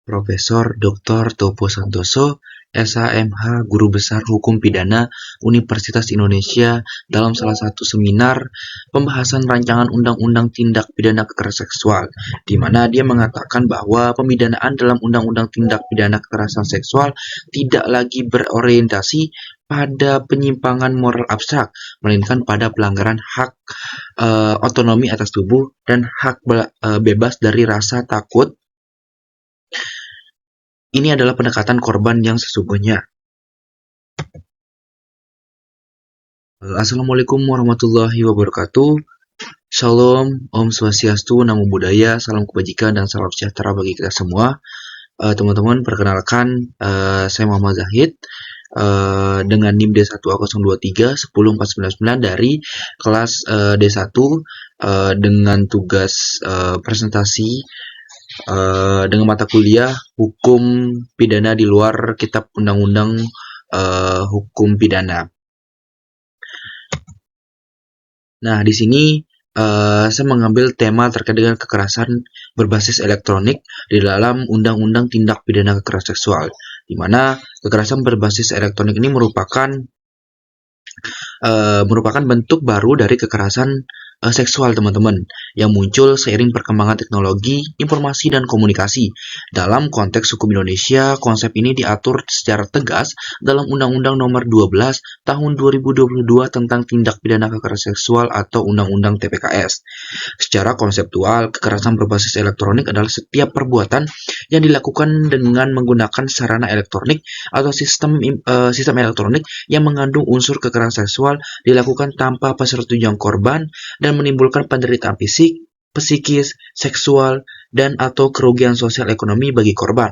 Profesor Dr. Topo Santoso, SHMH, Guru Besar Hukum Pidana Universitas Indonesia, dalam salah satu seminar pembahasan rancangan Undang-Undang Tindak Pidana Kekerasan Seksual, di mana dia mengatakan bahwa pemidanaan dalam Undang-Undang Tindak Pidana Kekerasan Seksual tidak lagi berorientasi pada penyimpangan moral abstrak, melainkan pada pelanggaran hak otonomi atas tubuh dan hak bebas dari rasa takut. Ini adalah pendekatan korban yang sesungguhnya. Assalamualaikum warahmatullahi wabarakatuh. Shalom, Om Swastiastu, Namo Buddhaya, salam kebajikan dan salam sejahtera bagi kita semua. Teman-teman, perkenalkan, saya Muhammad Zahid dengan NIM D1A023 10499 dari kelas D1 dengan tugas presentasi dengan mata kuliah Hukum Pidana di luar Kitab Undang-Undang Hukum Pidana. Nah, di sini saya mengambil tema terkait dengan kekerasan berbasis elektronik di dalam Undang-Undang Tindak Pidana Kekerasan Seksual, di mana kekerasan berbasis elektronik ini merupakan bentuk baru dari kekerasan seksual, teman-teman, yang muncul seiring perkembangan teknologi, informasi, dan komunikasi. Dalam konteks hukum Indonesia, konsep ini diatur secara tegas dalam Undang-Undang Nomor 12 Tahun 2022 tentang Tindak Pidana Kekerasan Seksual atau Undang-Undang TPKS. Secara konseptual, kekerasan berbasis elektronik adalah setiap perbuatan yang dilakukan dengan menggunakan sarana elektronik atau sistem elektronik yang mengandung unsur kekerasan seksual dilakukan tanpa persetujuan korban dan menimbulkan penderitaan fisik, psikis, seksual, dan atau kerugian sosial ekonomi bagi korban.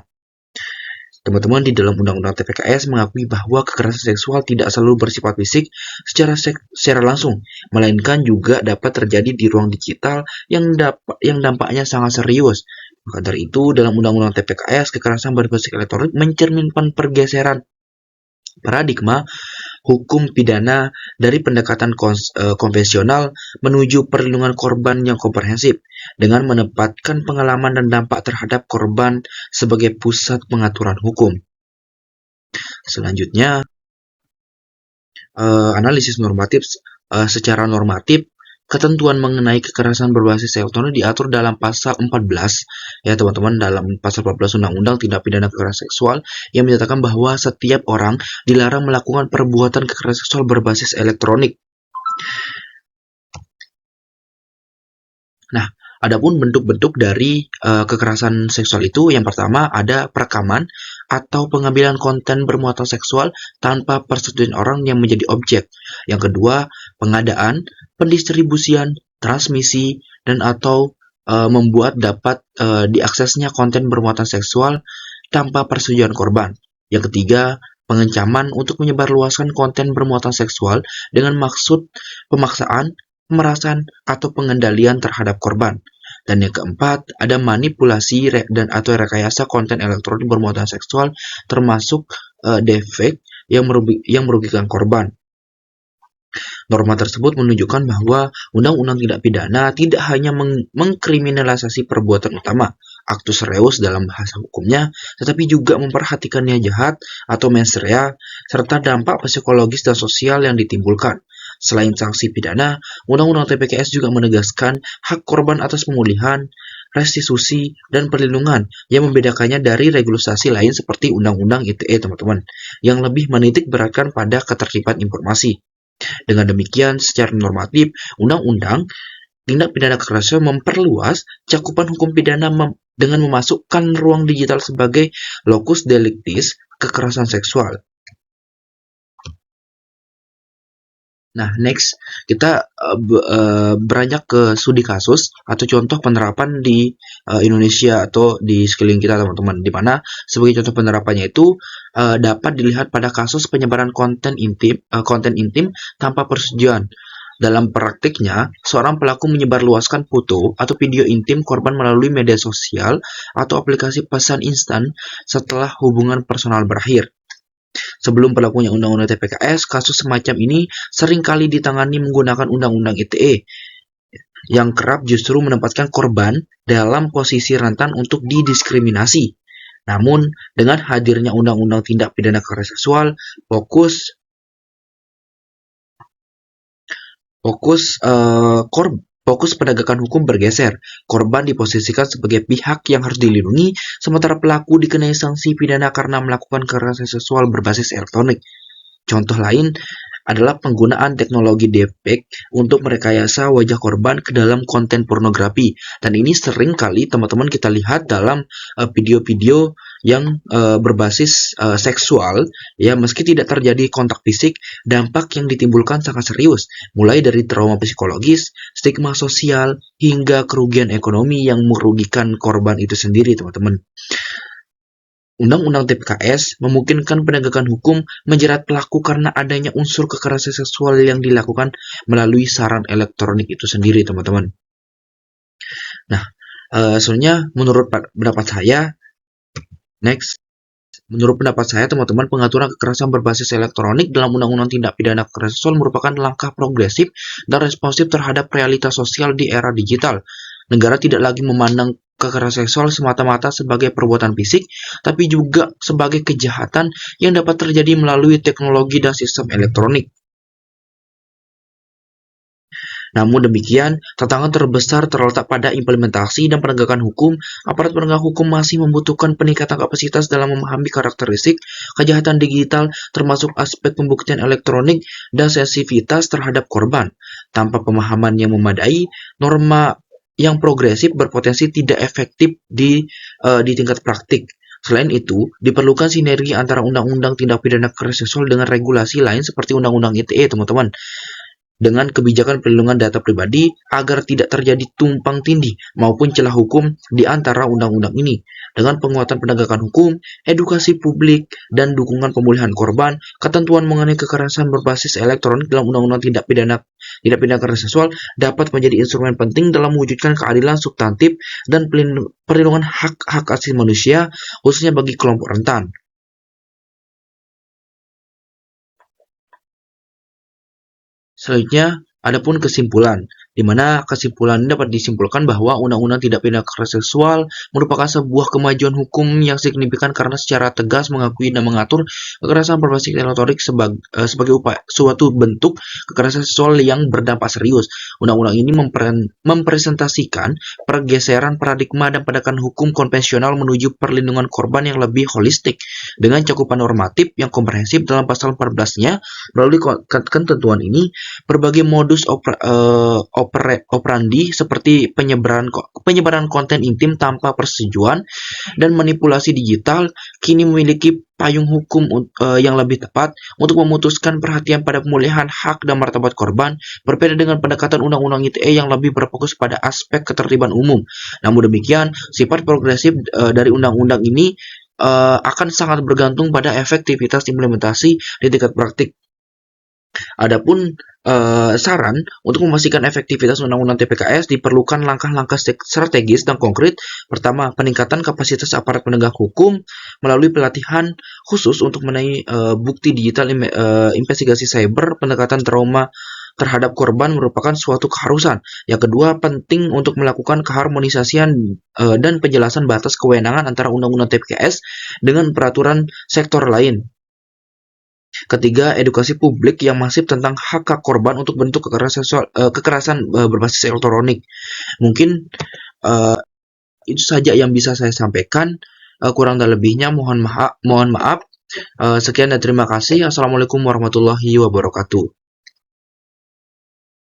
Teman-teman, di dalam Undang-Undang TPKS mengakui bahwa kekerasan seksual tidak selalu bersifat fisik secara langsung, melainkan juga dapat terjadi di ruang digital yang dampaknya sangat serius. Maka dari itu, dalam Undang-Undang TPKS, kekerasan berbasis elektronik mencerminkan pergeseran paradigma hukum pidana dari pendekatan konvensional menuju perlindungan korban yang komprehensif dengan menempatkan pengalaman dan dampak terhadap korban sebagai pusat pengaturan hukum. Selanjutnya, analisis normatif. Secara normatif, ketentuan mengenai kekerasan berbasis elektronik diatur dalam pasal 14, ya teman-teman, dalam pasal 14 Undang-Undang Tindak Pidana Kekerasan Seksual yang menyatakan bahwa setiap orang dilarang melakukan perbuatan kekerasan seksual berbasis elektronik. Nah, adapun bentuk-bentuk dari kekerasan seksual itu, yang pertama ada perekaman atau pengambilan konten bermuatan seksual tanpa persetujuan orang yang menjadi objek. Yang kedua, pengadaan, pendistribusian, transmisi, dan atau membuat dapat diaksesnya konten bermuatan seksual tanpa persetujuan korban. Yang ketiga, pengancaman untuk menyebarluaskan konten bermuatan seksual dengan maksud pemaksaan, pemerasan, atau pengendalian terhadap korban. Dan yang keempat, ada manipulasi dan atau rekayasa konten elektronik bermuatan seksual termasuk defek yang merugikan korban. Norma tersebut menunjukkan bahwa Undang-Undang Tindak Pidana tidak hanya mengkriminalisasi perbuatan utama, actus reus dalam bahasa hukumnya, tetapi juga memperhatikan niat jahat atau mens rea, serta dampak psikologis dan sosial yang ditimbulkan. Selain sanksi pidana, Undang-Undang TPKS juga menegaskan hak korban atas pemulihan, restitusi, dan perlindungan yang membedakannya dari regulasi lain seperti Undang-Undang ITE, teman-teman, yang lebih menitik beratkan pada ketertiban informasi. Dengan demikian, secara normatif, Undang-Undang Tindak Pidana Kekerasan memperluas cakupan hukum pidana dengan memasukkan ruang digital sebagai locus delictis kekerasan seksual. Nah, next kita beranjak ke studi kasus atau contoh penerapan di Indonesia atau di sekeliling kita, teman-teman, di mana sebagai contoh penerapannya itu dapat dilihat pada kasus penyebaran konten intim tanpa persetujuan. Dalam praktiknya, seorang pelaku menyebarluaskan foto atau video intim korban melalui media sosial atau aplikasi pesan instan setelah hubungan personal berakhir. Sebelum berlakunya Undang-Undang TPKS, kasus semacam ini seringkali ditangani menggunakan Undang-Undang ITE yang kerap justru menempatkan korban dalam posisi rentan untuk didiskriminasi. Namun, dengan hadirnya undang-undang tindak pidana kekerasan seksual, fokus fokus eh, kor fokus penegakan hukum bergeser. Korban diposisikan sebagai pihak yang harus dilindungi, sementara pelaku dikenai sanksi pidana karena melakukan kekerasan seksual berbasis elektronik. Contoh lain adalah penggunaan teknologi deepfake untuk merekayasa wajah korban ke dalam konten pornografi. Dan ini sering kali teman-teman kita lihat dalam video-video yang berbasis seksual, ya meski tidak terjadi kontak fisik, dampak yang ditimbulkan sangat serius, mulai dari trauma psikologis, stigma sosial, hingga kerugian ekonomi yang merugikan korban itu sendiri, teman-teman. Undang-undang TPKS memungkinkan penegakan hukum menjerat pelaku karena adanya unsur kekerasan seksual yang dilakukan melalui sarana elektronik itu sendiri, teman-teman. Nah, sebenarnya menurut pendapat saya, next, menurut pendapat saya, teman-teman, pengaturan kekerasan berbasis elektronik dalam Undang-Undang Tindak Pidana Kekerasan Seksual merupakan langkah progresif dan responsif terhadap realitas sosial di era digital. Negara tidak lagi memandang kekerasan seksual semata-mata sebagai perbuatan fisik, tapi juga sebagai kejahatan yang dapat terjadi melalui teknologi dan sistem elektronik. Namun demikian, tantangan terbesar terletak pada implementasi dan penegakan hukum. Aparat penegak hukum masih membutuhkan peningkatan kapasitas dalam memahami karakteristik kejahatan digital, termasuk aspek pembuktian elektronik dan sensitivitas terhadap korban. Tanpa pemahaman yang memadai, norma yang progresif berpotensi tidak efektif di tingkat praktik. Selain itu, diperlukan sinergi antara undang-undang tindak pidana kekerasan seksual dengan regulasi lain seperti undang-undang ITE, teman-teman, dengan kebijakan perlindungan data pribadi agar tidak terjadi tumpang tindih maupun celah hukum di antara undang-undang ini. Dengan penguatan penegakan hukum, edukasi publik, dan dukungan pemulihan korban, ketentuan mengenai kekerasan berbasis elektronik dalam undang-undang tindak pidana kekerasan seksual dapat menjadi instrumen penting dalam mewujudkan keadilan substantif dan perlindungan hak-hak asasi manusia, khususnya bagi kelompok rentan. Selanjutnya, adapun kesimpulan, di mana kesimpulan ini dapat disimpulkan bahwa Undang-Undang Tindak Pidana Kekerasan Seksual merupakan sebuah kemajuan hukum yang signifikan karena secara tegas mengakui dan mengatur kekerasan berbasis elektronik sebagai suatu bentuk kekerasan seksual yang berdampak serius. Undang-undang ini mempresentasikan pergeseran paradigma dan penegakan hukum konvensional menuju perlindungan korban yang lebih holistik dengan cakupan normatif yang komprehensif dalam pasal 14-nya. Melalui ketentuan ini, berbagai modus operandi seperti penyebaran konten intim tanpa persetujuan dan manipulasi digital kini memiliki payung hukum yang lebih tepat untuk memutuskan perhatian pada pemulihan hak dan martabat korban, berbeda dengan pendekatan Undang-Undang ITE yang lebih berfokus pada aspek ketertiban umum. Namun demikian, sifat progresif dari undang-undang ini akan sangat bergantung pada efektivitas implementasi di tingkat praktik. Adapun saran untuk memastikan efektivitas Undang-Undang TPKS diperlukan langkah-langkah strategis dan konkret. Pertama, peningkatan kapasitas aparat penegak hukum melalui pelatihan khusus untuk menaik bukti digital, investigasi cyber, pendekatan trauma terhadap korban merupakan suatu keharusan. Yang kedua, penting untuk melakukan keharmonisasian dan penjelasan batas kewenangan antara Undang-Undang TPKS dengan peraturan sektor lain. Ketiga, edukasi publik yang masif tentang hak-hak korban untuk bentuk kekerasan berbasis elektronik. Mungkin uh, itu saja yang bisa saya sampaikan. Kurang dan lebihnya mohon maaf. Sekian dan terima kasih. Assalamualaikum warahmatullahi wabarakatuh.